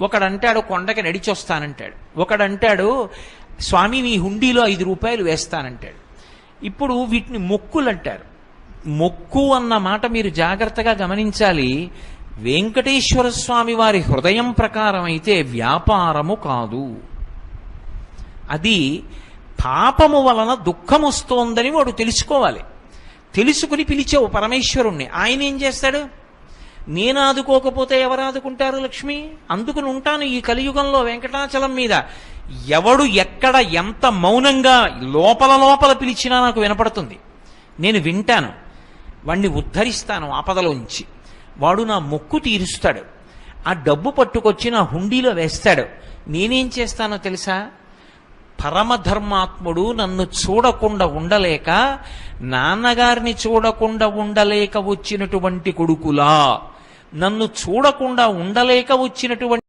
ఒకడంటాడు కొండకి నడిచొస్తానంటాడు, ఒకడంటాడు స్వామి మీ హుండీలో 5 రూపాయలు వేస్తానంటాడు. ఇప్పుడు వీటిని మొక్కులు అంటారు. మొక్కు అన్న మాట మీరు జాగ్రత్తగా గమనించాలి. వెంకటేశ్వర స్వామి వారి హృదయం ప్రకారం అయితే వ్యాపారము కాదు. అది పాపము వలన దుఃఖం వస్తోందని వాడు తెలుసుకోవాలి. తెలుసుకుని పిలిచావు పరమేశ్వరుణ్ణి, ఆయన ఏం చేస్తాడు? నేను ఆదుకోకపోతే ఎవరు ఆదుకుంటారు లక్ష్మి? అందుకుని ఉంటాను ఈ కలియుగంలో వెంకటాచలం మీద. ఎవడు ఎక్కడ ఎంత మౌనంగా లోపల లోపల పిలిచినా నాకు వినపడుతుంది. నేను వింటాను, వాణ్ణి ఉద్ధరిస్తాను ఆపదలోంచి. వాడు నా మొక్కు తీరుస్తాడు. ఆ డబ్బు పట్టుకొచ్చి నా హుండీలో వేస్తాడు. నేనేం చేస్తానో తెలుసా? పరమధర్మాత్ముడు నన్ను చూడకుండా ఉండలేక, నాన్నగారిని చూడకుండా ఉండలేక వచ్చినటువంటి కొడుకులా, నన్ను చూడకుండా ఉండలేక వచ్చినటువంటి